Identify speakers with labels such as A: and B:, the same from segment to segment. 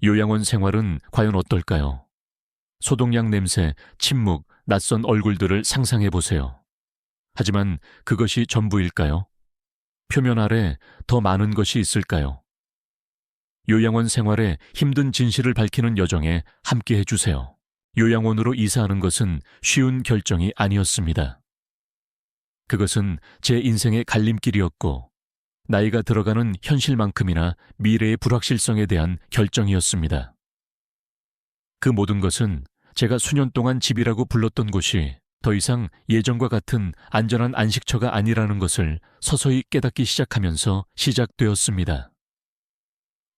A: 요양원 생활은 과연 어떨까요? 소독약 냄새, 침묵, 낯선 얼굴들을 상상해 보세요. 하지만 그것이 전부일까요? 표면 아래 더 많은 것이 있을까요? 요양원 생활의 힘든 진실을 밝히는 여정에 함께 해주세요. 요양원으로 이사하는 것은 쉬운 결정이 아니었습니다. 그것은 제 인생의 갈림길이었고, 나이가 들어가는 현실만큼이나 미래의 불확실성에 대한 결정이었습니다. 그 모든 것은 제가 수년 동안 집이라고 불렀던 곳이 더 이상 예전과 같은 안전한 안식처가 아니라는 것을 서서히 깨닫기 시작하면서 시작되었습니다.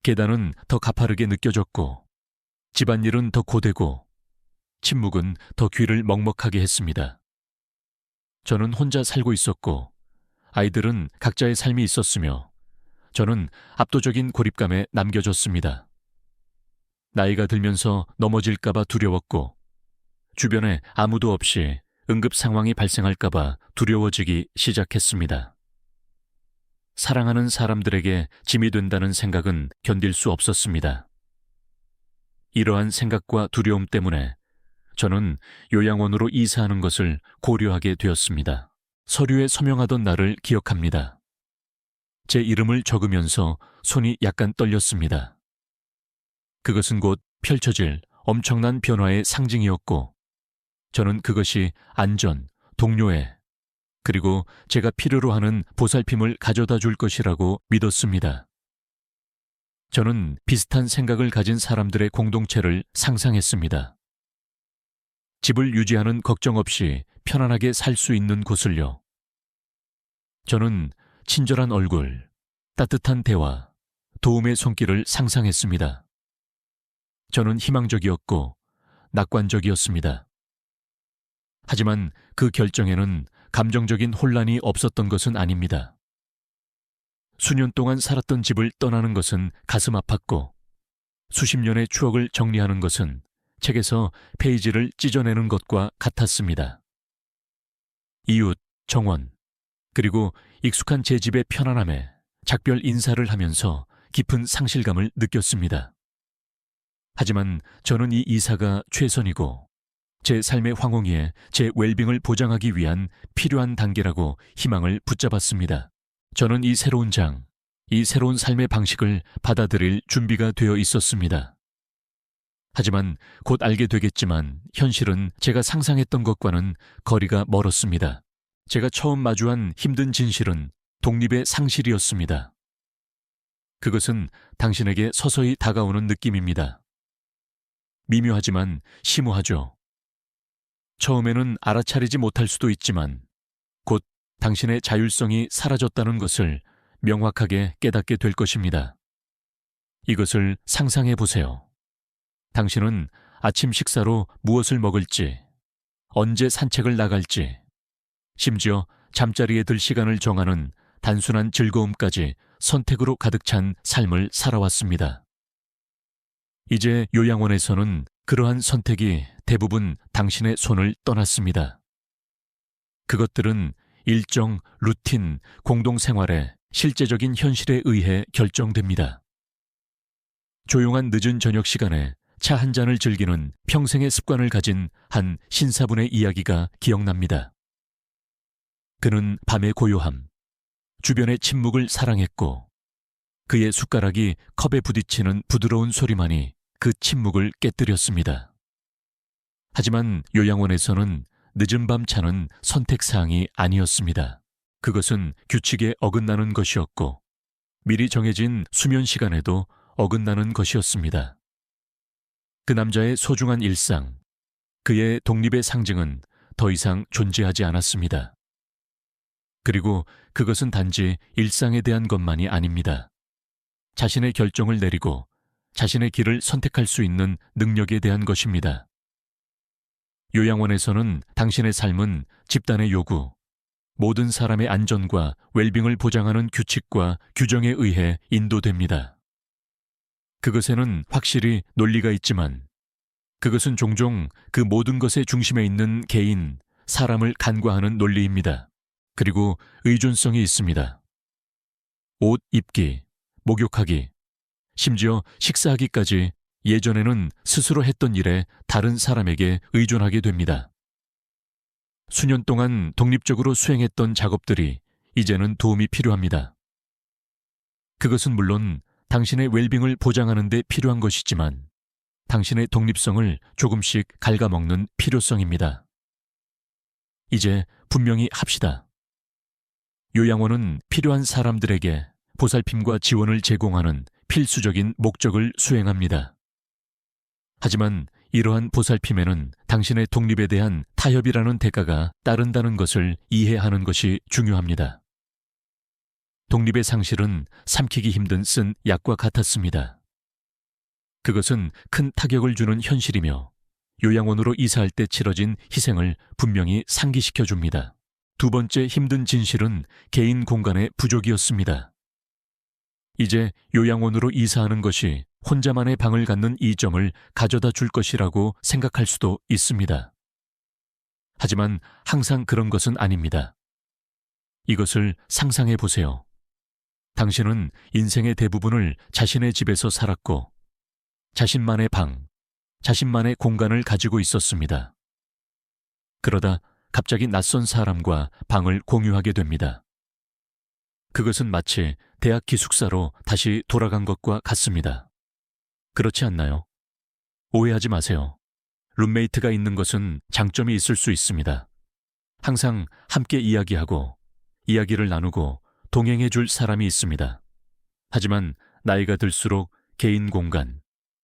A: 계단은 더 가파르게 느껴졌고, 집안일은 더 고되고, 침묵은 더 귀를 먹먹하게 했습니다. 저는 혼자 살고 있었고, 아이들은 각자의 삶이 있었으며, 저는 압도적인 고립감에 남겨졌습니다. 나이가 들면서 넘어질까봐 두려웠고, 주변에 아무도 없이 응급 상황이 발생할까봐 두려워지기 시작했습니다. 사랑하는 사람들에게 짐이 된다는 생각은 견딜 수 없었습니다. 이러한 생각과 두려움 때문에 저는 요양원으로 이사하는 것을 고려하게 되었습니다. 서류에 서명하던 날을 기억합니다. 제 이름을 적으면서 손이 약간 떨렸습니다. 그것은 곧 펼쳐질 엄청난 변화의 상징이었고, 저는 그것이 안전, 동료애, 그리고 제가 필요로 하는 보살핌을 가져다 줄 것이라고 믿었습니다. 저는 비슷한 생각을 가진 사람들의 공동체를 상상했습니다. 집을 유지하는 걱정 없이 편안하게 살 수 있는 곳을요. 저는 친절한 얼굴, 따뜻한 대화, 도움의 손길을 상상했습니다. 저는 희망적이었고 낙관적이었습니다. 하지만 그 결정에는 감정적인 혼란이 없었던 것은 아닙니다. 수년 동안 살았던 집을 떠나는 것은 가슴 아팠고, 수십 년의 추억을 정리하는 것은 책에서 페이지를 찢어내는 것과 같았습니다. 이웃, 정원, 그리고 익숙한 제 집의 편안함에 작별 인사를 하면서 깊은 상실감을 느꼈습니다. 하지만 저는 이 이사가 최선이고, 제 삶의 황홍이에 제 웰빙을 보장하기 위한 필요한 단계라고 희망을 붙잡았습니다. 저는 이 새로운 이 새로운 삶의 방식을 받아들일 준비가 되어 있었습니다. 하지만 곧 알게 되겠지만 현실은 제가 상상했던 것과는 거리가 멀었습니다. 제가 처음 마주한 힘든 진실은 독립의 상실이었습니다. 그것은 당신에게 서서히 다가오는 느낌입니다. 미묘하지만 심오하죠. 처음에는 알아차리지 못할 수도 있지만 곧 당신의 자율성이 사라졌다는 것을 명확하게 깨닫게 될 것입니다. 이것을 상상해 보세요. 당신은 아침 식사로 무엇을 먹을지, 언제 산책을 나갈지, 심지어 잠자리에 들 시간을 정하는 단순한 즐거움까지 선택으로 가득 찬 삶을 살아왔습니다. 이제 요양원에서는 그러한 선택이 대부분 당신의 손을 떠났습니다. 그것들은 일정, 루틴, 공동생활의 실제적인 현실에 의해 결정됩니다. 조용한 늦은 저녁 시간에 차 한 잔을 즐기는 평생의 습관을 가진 한 신사분의 이야기가 기억납니다. 그는 밤의 고요함, 주변의 침묵을 사랑했고, 그의 숟가락이 컵에 부딪히는 부드러운 소리만이 그 침묵을 깨뜨렸습니다. 하지만 요양원에서는 늦은 밤 차는 선택사항이 아니었습니다. 그것은 규칙에 어긋나는 것이었고, 미리 정해진 수면 시간에도 어긋나는 것이었습니다. 그 남자의 소중한 일상, 그의 독립의 상징은 더 이상 존재하지 않았습니다. 그리고 그것은 단지 일상에 대한 것만이 아닙니다. 자신의 결정을 내리고 자신의 길을 선택할 수 있는 능력에 대한 것입니다. 요양원에서는 당신의 삶은 집단의 요구, 모든 사람의 안전과 웰빙을 보장하는 규칙과 규정에 의해 인도됩니다. 그것에는 확실히 논리가 있지만 그것은 종종 그 모든 것의 중심에 있는 개인, 사람을 간과하는 논리입니다. 그리고 의존성이 있습니다. 옷 입기, 목욕하기, 심지어 식사하기까지 예전에는 스스로 했던 일에 다른 사람에게 의존하게 됩니다. 수년 동안 독립적으로 수행했던 작업들이 이제는 도움이 필요합니다. 그것은 물론 당신의 웰빙을 보장하는 데 필요한 것이지만 당신의 독립성을 조금씩 갉아먹는 필요성입니다. 이제 분명히 합시다. 요양원은 필요한 사람들에게 보살핌과 지원을 제공하는 필수적인 목적을 수행합니다. 하지만 이러한 보살핌에는 당신의 독립에 대한 타협이라는 대가가 따른다는 것을 이해하는 것이 중요합니다. 독립의 상실은 삼키기 힘든 쓴 약과 같았습니다. 그것은 큰 타격을 주는 현실이며 요양원으로 이사할 때 치러진 희생을 분명히 상기시켜 줍니다. 두 번째 힘든 진실은 개인 공간의 부족이었습니다. 이제 요양원으로 이사하는 것이 혼자만의 방을 갖는 이점을 가져다 줄 것이라고 생각할 수도 있습니다. 하지만 항상 그런 것은 아닙니다. 이것을 상상해 보세요. 당신은 인생의 대부분을 자신의 집에서 살았고 자신만의 방, 자신만의 공간을 가지고 있었습니다. 그러다 갑자기 낯선 사람과 방을 공유하게 됩니다. 그것은 마치 대학 기숙사로 다시 돌아간 것과 같습니다. 그렇지 않나요? 오해하지 마세요. 룸메이트가 있는 것은 장점이 있을 수 있습니다. 항상 함께 이야기하고 이야기를 나누고 동행해 줄 사람이 있습니다. 하지만 나이가 들수록 개인 공간,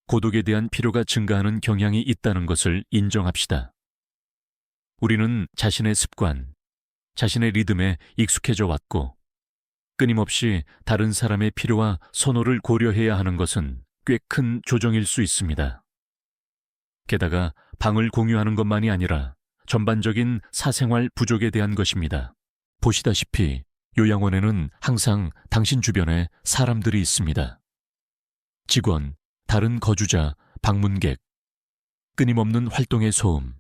A: 고독에 대한 필요가 증가하는 경향이 있다는 것을 인정합시다. 우리는 자신의 습관, 자신의 리듬에 익숙해져 왔고 끊임없이 다른 사람의 필요와 선호를 고려해야 하는 것은 꽤 큰 조정일 수 있습니다. 게다가 방을 공유하는 것만이 아니라 전반적인 사생활 부족에 대한 것입니다. 보시다시피 요양원에는 항상 당신 주변에 사람들이 있습니다. 직원, 다른 거주자, 방문객, 끊임없는 활동의 소음,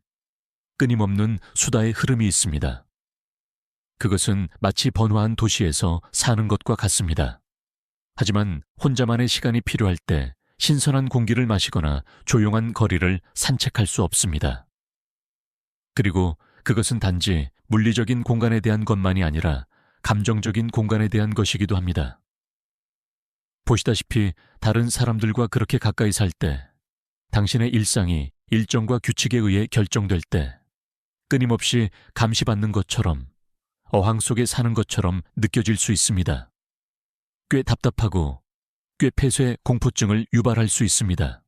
A: 끊임없는 수다의 흐름이 있습니다. 그것은 마치 번화한 도시에서 사는 것과 같습니다. 하지만 혼자만의 시간이 필요할 때 신선한 공기를 마시거나 조용한 거리를 산책할 수 없습니다. 그리고 그것은 단지 물리적인 공간에 대한 것만이 아니라 감정적인 공간에 대한 것이기도 합니다. 보시다시피 다른 사람들과 그렇게 가까이 살 때, 당신의 일상이 일정과 규칙에 의해 결정될 때, 끊임없이 감시받는 것처럼, 어항 속에 사는 것처럼 느껴질 수 있습니다. 꽤 답답하고 꽤 폐쇄 공포증을 유발할 수 있습니다.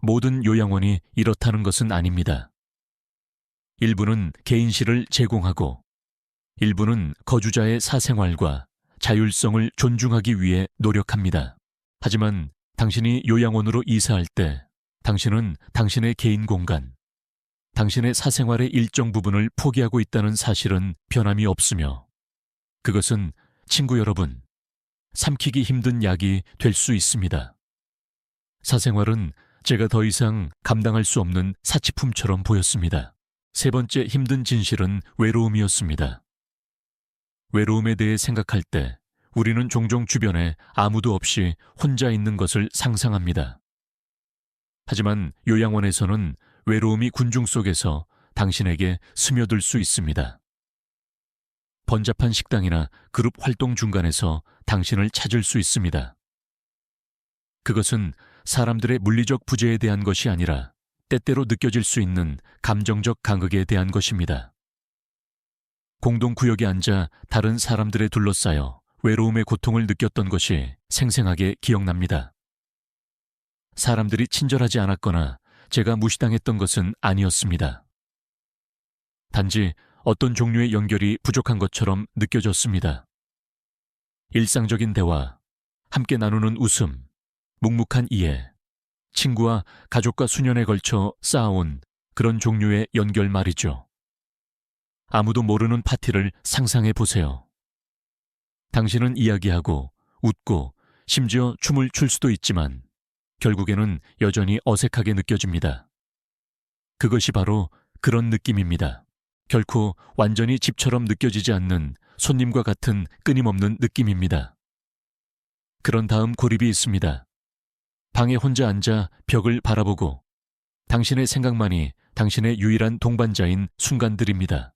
A: 모든 요양원이 이렇다는 것은 아닙니다. 일부는 개인실을 제공하고 일부는 거주자의 사생활과 자율성을 존중하기 위해 노력합니다. 하지만 당신이 요양원으로 이사할 때 당신은 당신의 개인 공간, 당신의 사생활의 일정 부분을 포기하고 있다는 사실은 변함이 없으며 그것은 친구 여러분, 삼키기 힘든 약이 될 수 있습니다. 사생활은 제가 더 이상 감당할 수 없는 사치품처럼 보였습니다. 세 번째 힘든 진실은 외로움이었습니다. 외로움에 대해 생각할 때 우리는 종종 주변에 아무도 없이 혼자 있는 것을 상상합니다. 하지만 요양원에서는 외로움이 군중 속에서 당신에게 스며들 수 있습니다. 번잡한 식당이나 그룹 활동 중간에서 당신을 찾을 수 있습니다. 그것은 사람들의 물리적 부재에 대한 것이 아니라 때때로 느껴질 수 있는 감정적 간극에 대한 것입니다. 공동구역에 앉아 다른 사람들에 둘러싸여 외로움의 고통을 느꼈던 것이 생생하게 기억납니다. 사람들이 친절하지 않았거나 제가 무시당했던 것은 아니었습니다. 단지 어떤 종류의 연결이 부족한 것처럼 느껴졌습니다. 일상적인 대화, 함께 나누는 웃음, 묵묵한 이해, 친구와 가족과 수년에 걸쳐 쌓아온 그런 종류의 연결 말이죠. 아무도 모르는 파티를 상상해 보세요. 당신은 이야기하고 웃고 심지어 춤을 출 수도 있지만 결국에는 여전히 어색하게 느껴집니다. 그것이 바로 그런 느낌입니다. 결코 완전히 집처럼 느껴지지 않는 손님과 같은 끊임없는 느낌입니다. 그런 다음 고립이 있습니다. 방에 혼자 앉아 벽을 바라보고 당신의 생각만이 당신의 유일한 동반자인 순간들입니다.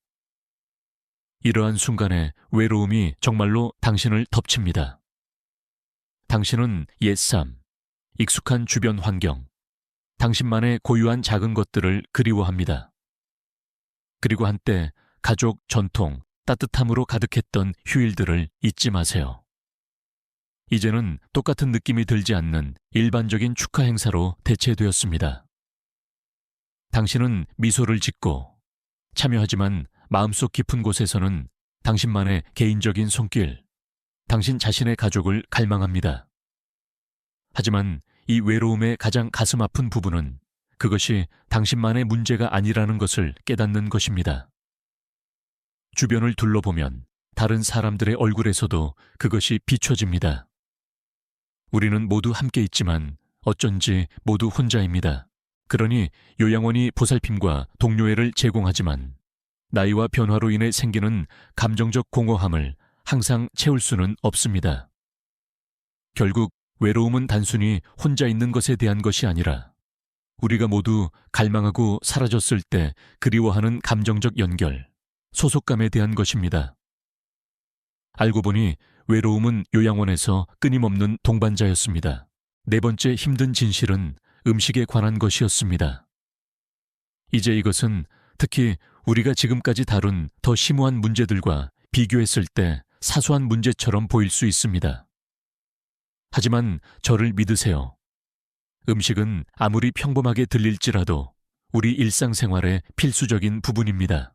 A: 이러한 순간에 외로움이 정말로 당신을 덮칩니다. 당신은 옛삶, 익숙한 주변 환경, 당신만의 고유한 작은 것들을 그리워합니다. 그리고 한때 가족, 전통, 따뜻함으로 가득했던 휴일들을 잊지 마세요. 이제는 똑같은 느낌이 들지 않는 일반적인 축하 행사로 대체되었습니다. 당신은 미소를 짓고 참여하지만 마음속 깊은 곳에서는 당신만의 개인적인 손길, 당신 자신의 가족을 갈망합니다. 하지만 이 외로움의 가장 가슴 아픈 부분은 그것이 당신만의 문제가 아니라는 것을 깨닫는 것입니다. 주변을 둘러보면 다른 사람들의 얼굴에서도 그것이 비춰집니다. 우리는 모두 함께 있지만 어쩐지 모두 혼자입니다. 그러니 요양원이 보살핌과 동료애를 제공하지만 나이와 변화로 인해 생기는 감정적 공허함을 항상 채울 수는 없습니다. 결국 외로움은 단순히 혼자 있는 것에 대한 것이 아니라 우리가 모두 갈망하고 사라졌을 때 그리워하는 감정적 연결, 소속감에 대한 것입니다. 알고 보니 외로움은 요양원에서 끊임없는 동반자였습니다. 네 번째 힘든 진실은 음식에 관한 것이었습니다. 이제 이것은 특히 우리가 지금까지 다룬 더 심오한 문제들과 비교했을 때 사소한 문제처럼 보일 수 있습니다. 하지만 저를 믿으세요. 음식은 아무리 평범하게 들릴지라도 우리 일상생활의 필수적인 부분입니다.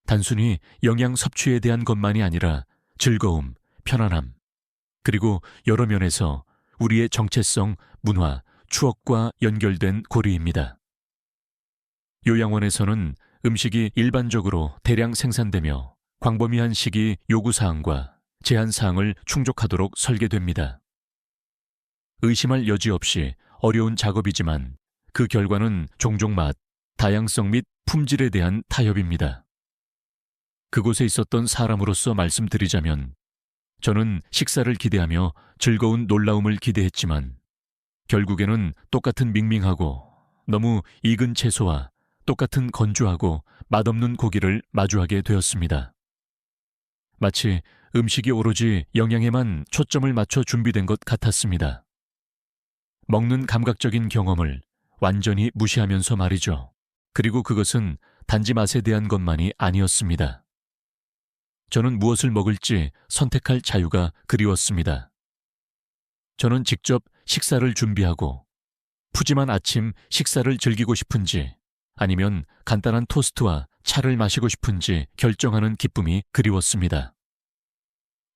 A: 단순히 영양 섭취에 대한 것만이 아니라 즐거움, 편안함, 그리고 여러 면에서 우리의 정체성, 문화, 추억과 연결된 고리입니다. 요양원에서는 음식이 일반적으로 대량 생산되며 광범위한 시기 요구사항과 제한사항을 충족하도록 설계됩니다. 의심할 여지 없이 어려운 작업이지만 그 결과는 종종 맛, 다양성 및 품질에 대한 타협입니다. 그곳에 있었던 사람으로서 말씀드리자면 저는 식사를 기대하며 즐거운 놀라움을 기대했지만 결국에는 똑같은 밍밍하고 너무 익은 채소와 똑같은 건조하고 맛없는 고기를 마주하게 되었습니다. 마치 음식이 오로지 영양에만 초점을 맞춰 준비된 것 같았습니다. 먹는 감각적인 경험을 완전히 무시하면서 말이죠. 그리고 그것은 단지 맛에 대한 것만이 아니었습니다. 저는 무엇을 먹을지 선택할 자유가 그리웠습니다. 저는 직접 식사를 준비하고 푸짐한 아침 식사를 즐기고 싶은지 아니면 간단한 토스트와 차를 마시고 싶은지 결정하는 기쁨이 그리웠습니다.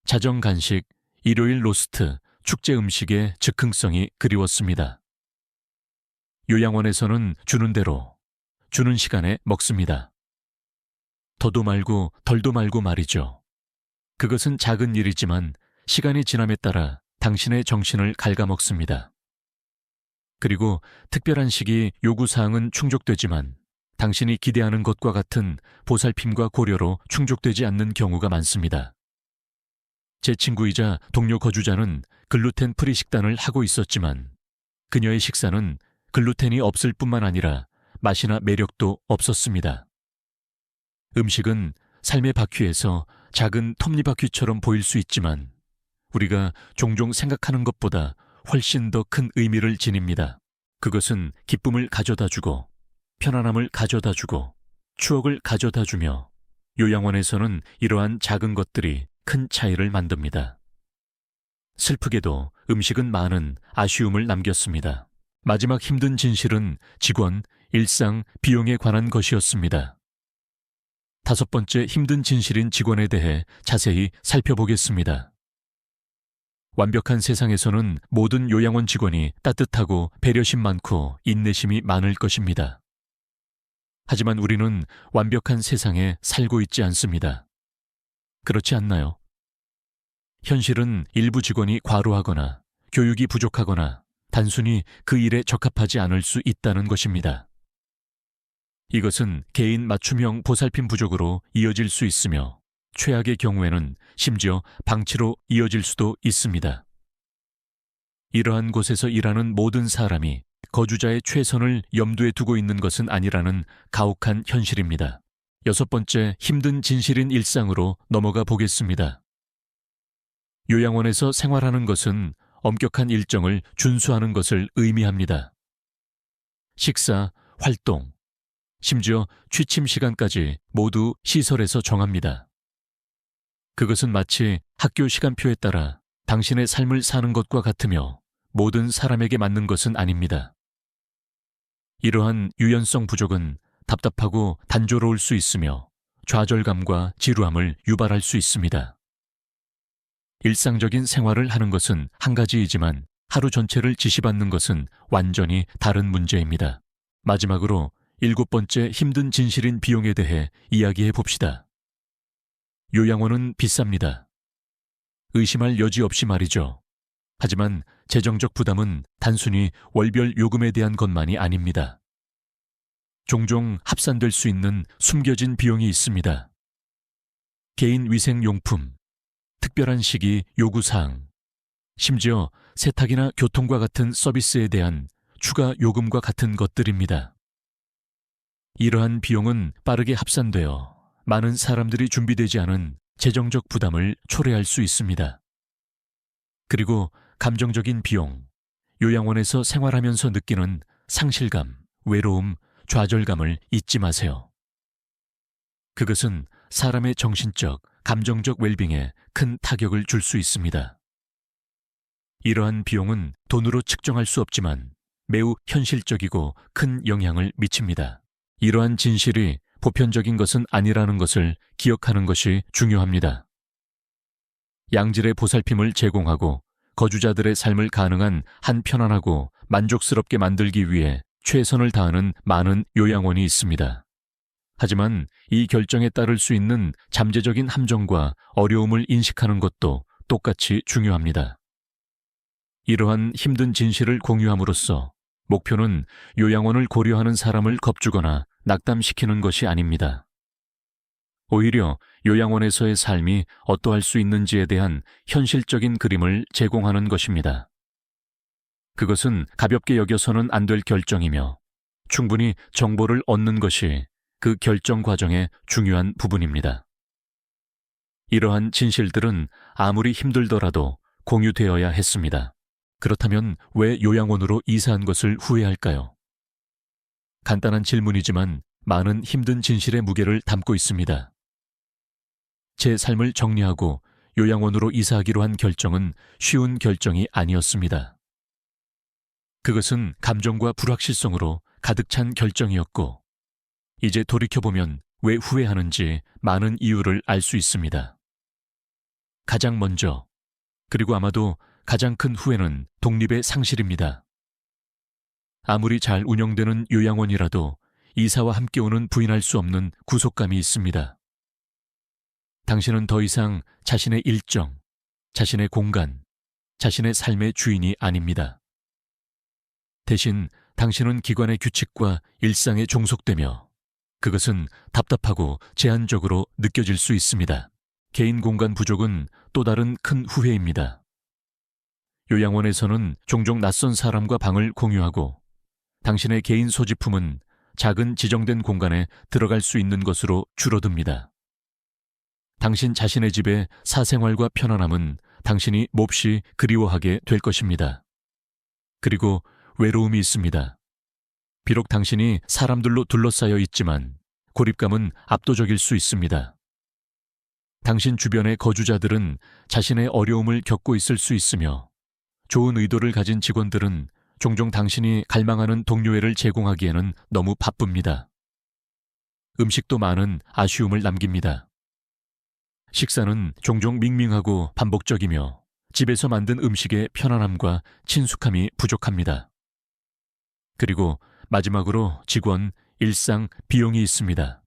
A: 자정 간식, 일요일 로스트, 축제 음식의 즉흥성이 그리웠습니다. 요양원에서는 주는 대로, 주는 시간에 먹습니다. 더도 말고 덜도 말고 말이죠. 그것은 작은 일이지만 시간이 지남에 따라 당신의 정신을 갉아먹습니다. 그리고 특별한 시기 요구사항은 충족되지만 당신이 기대하는 것과 같은 보살핌과 고려로 충족되지 않는 경우가 많습니다. 제 친구이자 동료 거주자는 글루텐 프리 식단을 하고 있었지만 그녀의 식사는 글루텐이 없을 뿐만 아니라 맛이나 매력도 없었습니다. 음식은 삶의 바퀴에서 작은 톱니바퀴처럼 보일 수 있지만 우리가 종종 생각하는 것보다 훨씬 더 큰 의미를 지닙니다. 그것은 기쁨을 가져다주고 편안함을 가져다주고 추억을 가져다주며 요양원에서는 이러한 작은 것들이 큰 차이를 만듭니다. 슬프게도 음식은 많은 아쉬움을 남겼습니다. 마지막 힘든 진실은 직원, 일상, 비용에 관한 것이었습니다. 다섯 번째 힘든 진실인 직원에 대해 자세히 살펴보겠습니다. 완벽한 세상에서는 모든 요양원 직원이 따뜻하고 배려심 많고 인내심이 많을 것입니다. 하지만 우리는 완벽한 세상에 살고 있지 않습니다. 그렇지 않나요? 현실은 일부 직원이 과로하거나 교육이 부족하거나 단순히 그 일에 적합하지 않을 수 있다는 것입니다. 이것은 개인 맞춤형 보살핌 부족으로 이어질 수 있으며 최악의 경우에는 심지어 방치로 이어질 수도 있습니다. 이러한 곳에서 일하는 모든 사람이 거주자의 최선을 염두에 두고 있는 것은 아니라는 가혹한 현실입니다. 여섯 번째, 힘든 진실인 일상으로 넘어가 보겠습니다. 요양원에서 생활하는 것은 엄격한 일정을 준수하는 것을 의미합니다. 식사, 활동, 심지어 취침 시간까지 모두 시설에서 정합니다. 그것은 마치 학교 시간표에 따라 당신의 삶을 사는 것과 같으며 모든 사람에게 맞는 것은 아닙니다. 이러한 유연성 부족은 답답하고 단조로울 수 있으며 좌절감과 지루함을 유발할 수 있습니다. 일상적인 생활을 하는 것은 한 가지이지만 하루 전체를 지시받는 것은 완전히 다른 문제입니다. 마지막으로 일곱 번째 힘든 진실인 비용에 대해 이야기해 봅시다. 요양원은 비쌉니다. 의심할 여지 없이 말이죠. 하지만 재정적 부담은 단순히 월별 요금에 대한 것만이 아닙니다. 종종 합산될 수 있는 숨겨진 비용이 있습니다. 개인 위생용품, 특별한 시기 요구사항, 심지어 세탁이나 교통과 같은 서비스에 대한 추가 요금과 같은 것들입니다. 이러한 비용은 빠르게 합산되어 많은 사람들이 준비되지 않은 재정적 부담을 초래할 수 있습니다. 그리고 감정적인 비용, 요양원에서 생활하면서 느끼는 상실감, 외로움, 좌절감을 잊지 마세요. 그것은 사람의 정신적, 감정적 웰빙에 큰 타격을 줄 수 있습니다. 이러한 비용은 돈으로 측정할 수 없지만 매우 현실적이고 큰 영향을 미칩니다. 이러한 진실이 보편적인 것은 아니라는 것을 기억하는 것이 중요합니다. 양질의 보살핌을 제공하고 거주자들의 삶을 가능한 한 편안하고 만족스럽게 만들기 위해 최선을 다하는 많은 요양원이 있습니다. 하지만 이 결정에 따를 수 있는 잠재적인 함정과 어려움을 인식하는 것도 똑같이 중요합니다. 이러한 힘든 진실을 공유함으로써 목표는 요양원을 고려하는 사람을 겁주거나 낙담시키는 것이 아닙니다. 오히려 요양원에서의 삶이 어떠할 수 있는지에 대한 현실적인 그림을 제공하는 것입니다. 그것은 가볍게 여겨서는 안 될 결정이며 충분히 정보를 얻는 것이 그 결정 과정의 중요한 부분입니다. 이러한 진실들은 아무리 힘들더라도 공유되어야 했습니다. 그렇다면 왜 요양원으로 이사한 것을 후회할까요? 간단한 질문이지만 많은 힘든 진실의 무게를 담고 있습니다. 제 삶을 정리하고 요양원으로 이사하기로 한 결정은 쉬운 결정이 아니었습니다. 그것은 감정과 불확실성으로 가득 찬 결정이었고, 이제 돌이켜보면 왜 후회하는지 많은 이유를 알 수 있습니다. 가장 먼저, 그리고 아마도 가장 큰 후회는 독립의 상실입니다. 아무리 잘 운영되는 요양원이라도 이사와 함께 오는 부인할 수 없는 구속감이 있습니다. 당신은 더 이상 자신의 일정, 자신의 공간, 자신의 삶의 주인이 아닙니다. 대신 당신은 기관의 규칙과 일상에 종속되며 그것은 답답하고 제한적으로 느껴질 수 있습니다. 개인 공간 부족은 또 다른 큰 후회입니다. 요양원에서는 종종 낯선 사람과 방을 공유하고 당신의 개인 소지품은 작은 지정된 공간에 들어갈 수 있는 것으로 줄어듭니다. 당신 자신의 집의 사생활과 편안함은 당신이 몹시 그리워하게 될 것입니다. 그리고 외로움이 있습니다. 비록 당신이 사람들로 둘러싸여 있지만 고립감은 압도적일 수 있습니다. 당신 주변의 거주자들은 자신의 어려움을 겪고 있을 수 있으며 좋은 의도를 가진 직원들은 종종 당신이 갈망하는 동료애를 제공하기에는 너무 바쁩니다. 음식도 많은 아쉬움을 남깁니다. 식사는 종종 밍밍하고 반복적이며 집에서 만든 음식의 편안함과 친숙함이 부족합니다. 그리고 마지막으로 직원, 일상, 비용이 있습니다.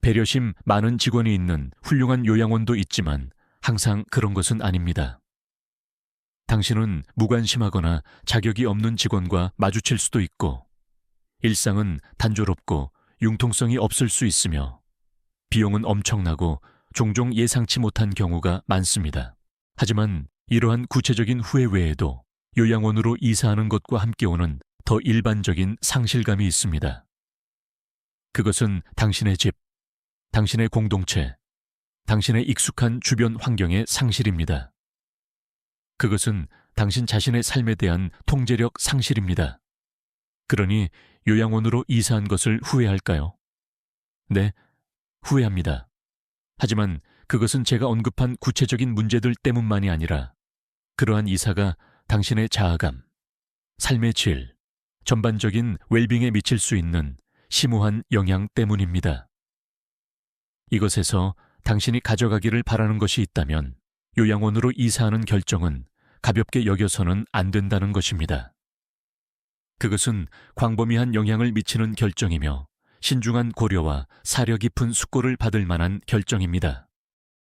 A: 배려심 많은 직원이 있는 훌륭한 요양원도 있지만 항상 그런 것은 아닙니다. 당신은 무관심하거나 자격이 없는 직원과 마주칠 수도 있고, 일상은 단조롭고 융통성이 없을 수 있으며, 비용은 엄청나고 종종 예상치 못한 경우가 많습니다. 하지만 이러한 구체적인 후회 외에도 요양원으로 이사하는 것과 함께 오는 더 일반적인 상실감이 있습니다. 그것은 당신의 집, 당신의 공동체, 당신의 익숙한 주변 환경의 상실입니다. 그것은 당신 자신의 삶에 대한 통제력 상실입니다. 그러니 요양원으로 이사한 것을 후회할까요? 네, 후회합니다. 하지만 그것은 제가 언급한 구체적인 문제들 때문만이 아니라 그러한 이사가 당신의 자아감, 삶의 질, 전반적인 웰빙에 미칠 수 있는 심오한 영향 때문입니다. 이것에서 당신이 가져가기를 바라는 것이 있다면 요양원으로 이사하는 결정은 가볍게 여겨서는 안 된다는 것입니다. 그것은 광범위한 영향을 미치는 결정이며 신중한 고려와 사려 깊은 숙고를 받을 만한 결정입니다.